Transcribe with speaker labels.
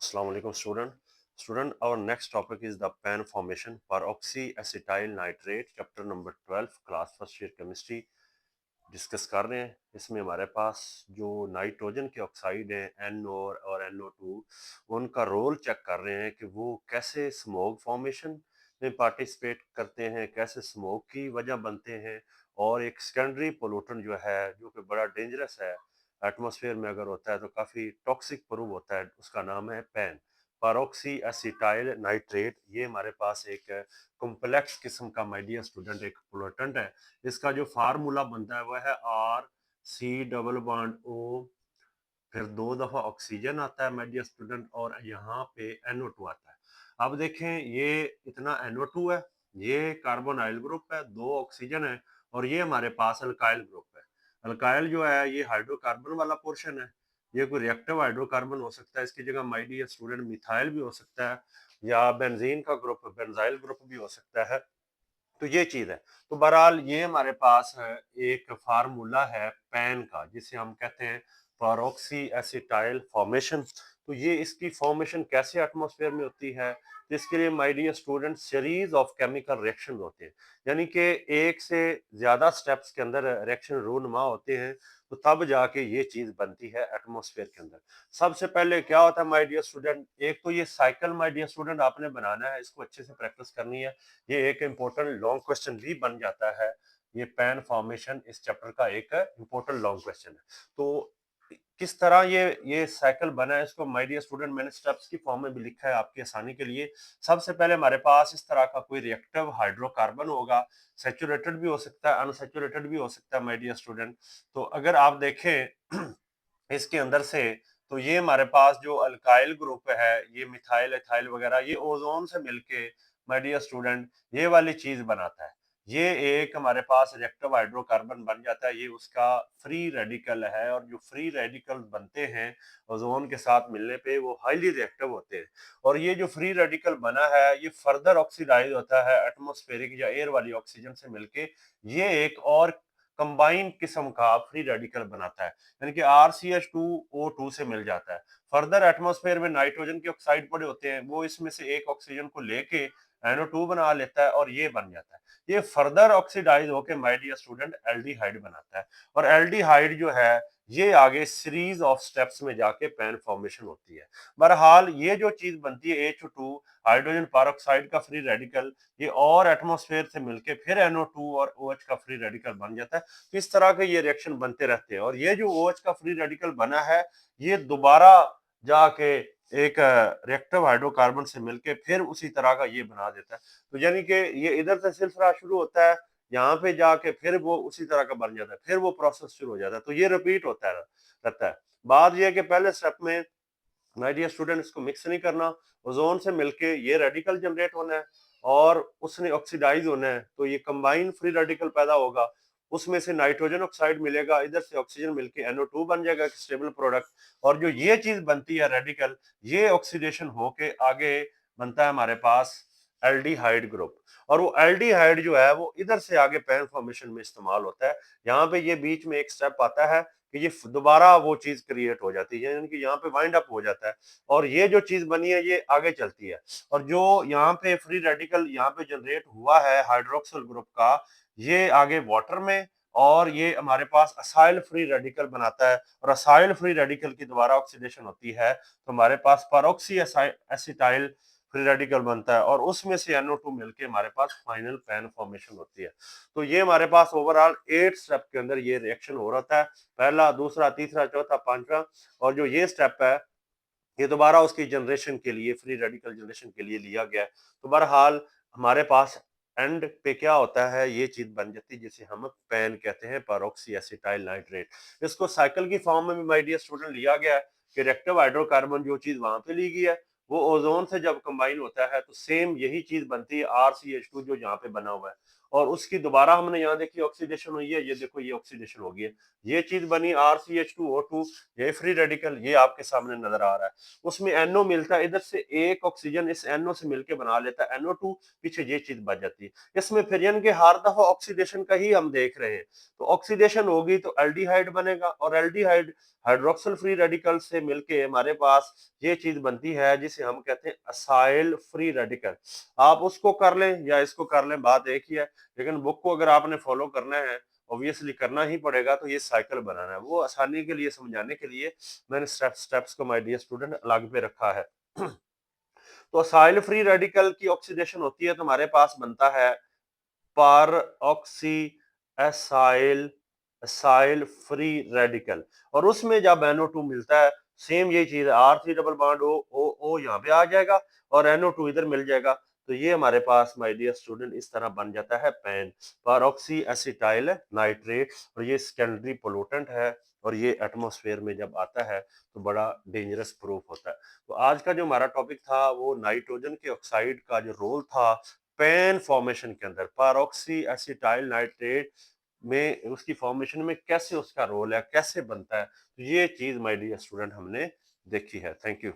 Speaker 1: Assalamu alaikum student. Student, our next topic is the PAN formation, peroxyacetyl nitrate, chapter number 12, class first year chemistry. Discuss कर रहे हैं। इसमें हमारे पास जो nitrogen के ऑक्साइड हैं NO और NO2, उनका रोल चेक कर रहे हैं कि वो कैसे स्मोक फॉर्मेशन में पार्टिसिपेट करते हैं, कैसे स्मोक की वजह बनते हैं। और एक सेकेंडरी पोल्यूटेंट जो है, जो कि बड़ा डेंजरस है, एटमॉस्फेयर में अगर होता है तो काफ़ी टॉक्सिक प्रूव होता है, उसका नाम है पैन, पैरोक्सी एसिटाइल नाइट्रेट। ये हमारे पास एक कॉम्प्लेक्स किस्म का, माय डियर स्टूडेंट, एक पोल्यूटेंट है। इसका जो फार्मूला बनता है वह है R, C double bond O, फिर दो दफा ऑक्सीजन आता है माय डियर स्टूडेंट, और यहाँ पे NO2 आता है। अब देखें, ये इतना NO2 है, ये कार्बोनाइल ग्रुप है, दो ऑक्सीजन है, और ये हमारे पास अल्काइल ग्रुप है। अल्काइल जो है ये हाइड्रोकार्बन वाला पोर्शन है। ये कोई रिएक्टिव हाइड्रोकार्बन हो सकता है, इसकी जगह माय डियर स्टूडेंट मिथाइल भी हो सकता है, या बेंजीन का ग्रुप, बेंजाइल ग्रुप भी हो सकता है। तो ये चीज है। तो बहरहाल ये हमारे पास है, एक फार्मूला है पैन का, जिसे हम कहते हैं पैरोक्सी एसिटाइल फॉर्मेशन। तो ये इसकी फॉर्मेशन कैसे एटमॉस्फेयर में होती है, तो इसके लिए my dear student series of chemical reaction होते हैं, यानी कि एक से ज्यादा स्टेप्स के अंदर रिएक्शन रूनुमा होते हैं, तो तब जाके ये चीज बनती है एटमॉस्फेयर के अंदर। सबसे पहले क्या होता है माय डियर स्टूडेंट, एक तो ये साइकिल माय डियर स्टूडेंट आपने बनाना है, इसको अच्छे से प्रैक्टिस करनी है। ये एक इम्पोर्टेंट लॉन्ग क्वेश्चन भी बन जाता है। ये पैन फॉर्मेशन इस चैप्टर का एक इम्पोर्टेंट लॉन्ग क्वेश्चन है। तो किस तरह ये साइकिल बना है, इसको माय डियर स्टूडेंट मैंने स्टेप्स की फॉर्म में भी लिखा है आपकी आसानी के लिए। सबसे पहले हमारे पास इस तरह का कोई रिएक्टिव हाइड्रोकार्बन होगा, सैचुरेटेड भी हो सकता है, अनसैचुरेटेड भी हो सकता है माय डियर स्टूडेंट। तो अगर आप देखें इसके अंदर से, तो ये हमारे पास जो अल्काइल ग्रुप है, ये मिथाइल एथाइल वगैरह, ये ओजोन से मिलके माय डियर स्टूडेंट ये वाली चीज बनाता है। ये एक हमारे पास रिएक्टिव हाइड्रोकार्बन बन जाता है, ये उसका फ्री रेडिकल है, और जो फ्री रेडिकल बनते हैं ओजोन के साथ मिलने पे, वो हाईली रिएक्टिव होते हैं। और ये जो फ्री रेडिकल बना है, ये फर्दर ऑक्सीडाइज होता है एटमॉस्फेरिक या एयर वाली ऑक्सीजन से मिलके, ये एक और कंबाइंड किस्म का फ्री रेडिकल बनाता है, यानी कि RCH2O2 से मिल जाता है। फर्दर एटमॉस्फेयर में नाइट्रोजन के ऑक्साइड पड़े होते हैं, वो इसमें से एक ऑक्सीजन को लेके NO2 बना लेता है, और ये बन जाता है। ये फर्दर ऑक्सीडाइज होकर माय डियर स्टूडेंट एल्डिहाइड बनाता है, और एल्डिहाइड जो है ये आगे सीरीज ऑफ स्टेप्स में जाके पैन फॉर्मेशन होती है। बहरहाल ये जो चीज बनती है H2 हाइड्रोजन पेरोक्साइड का फ्री रेडिकल, ये और एटमॉस्फेयर से मिलके फिर NO2 और OH का फ्री रेडिकल बन जाता है। तो इस तरह के ये रिएक्शन बनते रहते हैं, और ये जो OH का फ्री रेडिकल बना है, ये दोबारा जाके एक रिएक्टिव हाइड्रोकार्बन से मिलके फिर उसी तरह का ये बना देता है। तो यानी कि ये इधर से सिलसिला शुरू होता है, यहाँ पे जाके फिर वो उसी तरह का बन जाता है, फिर वो प्रोसेस शुरू हो जाता है। तो ये रिपीट होता है रहता है। बात ये है कि पहले स्टेप में माय डियर स्टूडेंट इसको मिक्स नहीं करना, ओजोन से मिलके ये रेडिकल जनरेट होना है, और उसने ऑक्सीडाइज होना है, तो ये कंबाइन फ्री रेडिकल पैदा होगा। उसमें से नाइट्रोजन ऑक्साइड मिलेगा, इधर से ऑक्सीजन मिलके NO2 बन जाएगा, स्टेबल प्रोडक्ट। और जो ये चीज बनती है रेडिकल, ये ऑक्सीडेशन होके आगे बनता है हमारे पास एल्डिहाइड ग्रुप। और वो एल्डिहाइड जो है वो इधर से आगे पैन फॉर्मेशन में इस्तेमाल होता है। यहाँ पे ये बीच में एक स्टेप आता है कि ये दोबारा वो चीज क्रिएट हो जाती है, यानी कि यहाँ पे वाइंड अप हो जाता है, और ये जो चीज बनी है ये आगे चलती है। और जो यहाँ पे फ्री रेडिकल यहाँ पे जनरेट हुआ है हाइड्रोक्सिल ग्रुप का, ये आगे वाटर में, और ये हमारे पास असाइल फ्री रेडिकल बनाता है, और असाइल फ्री रेडिकल की दोबारा ऑक्सीडेशन होती है, तो हमारे पास पैरोक्सी एसिटाइल फ्री रेडिकल बनता है, और उसमें से NO2 मिलके हमारे पास फाइनल पैन फॉर्मेशन होती है। तो ये हमारे पास ओवरऑल 8 स्टेप के अंदर ये रिएक्शन हो रहा है, पहला, दूसरा, तीसरा, चौथा, पांचवा। और जो ये स्टेप है, ये दोबारा उसकी जनरेशन के लिए, फ्री रेडिकल जनरेशन के लिए लिया गया है। तो बहरहाल हमारे पास एंड पे क्या होता है, ये चीज बन जाती है जिसे हम पैन कहते हैं, पैरोक्सी एसिटाइल नाइट्रेट। इसको साइकिल की फॉर्म में भी माय डियर स्टूडेंट लिया गया है कि रिएक्टिव हाइड्रोकार्बन जो चीज वहां पे ली गई है, वो ओजोन से जब कंबाइन होता है तो सेम यही चीज बनती है RCH2 जो यहाँ पे बना हुआ है। और उसकी दोबारा हमने यहाँ देखी ऑक्सीडेशन हुई है, ये देखो ये ऑक्सीडेशन हो गई है, ये चीज बनी RCH2O2, ये फ्री रेडिकल, ये आपके सामने नजर आ रहा है। उसमें NO मिलता है, इधर से एक ऑक्सीजन इस NO से मिलकर बना लेता है NO2, पीछे ये चीज बच जाती है। इसमें फिर यानी कि हर दफा ऑक्सीडेशन का ही हम देख रहे हैं। तो ऑक्सीडेशन होगी तो एल्डिहाइड बनेगा, और एल्डिहाइड हाइड्रोक्सिल फ्री रेडिकल से मिलके हमारे पास ये चीज बनती है जिसे हम कहते हैं असाइल फ्री रेडिकल। आप उसको कर लें या इसको कर लें, बात एक ही है, लेकिन बुक को अगर आपने फॉलो करना है, ऑब्वियसली करना ही पड़ेगा, तो ये साइकिल बनाना है। वो आसानी के लिए समझाने के लिए मैंने स्टेप्स को माय डियर स्टूडेंट अलग पे रखा है। तो असाइल फ्री रेडिकल की ऑक्सीडेशन होती है तो हमारे पास बनता है पर oxy acyl acyl free radical, और उसमें जब NO2 मिलता है, सेम यही चीज है, R3 डबल बॉन्ड O यहाँ पे आ जाएगा और NO2 इधर मिल जाएगा। तो ये हमारे पास माय डियर स्टूडेंट इस तरह बन जाता है पेन, पर ऑक्सी एसिटाइल नाइट्रेट, और ये सेकेंडरी पोल्यूटेंट है, और ये एटमॉस्फेयर में जब आता है तो बड़ा डेंजरस प्रूफ होता है। तो आज का जो हमारा टॉपिक था वो नाइट्रोजन के ऑक्साइड का जो रोल था पेन फॉर्मेशन के अंदर, पैरोक्सी एसिटाइल नाइट्रेट में उसकी फॉर्मेशन में कैसे उसका रोल है, कैसे बनता है, तो ये चीज माय डियर स्टूडेंट हमने देखी है। Thank you.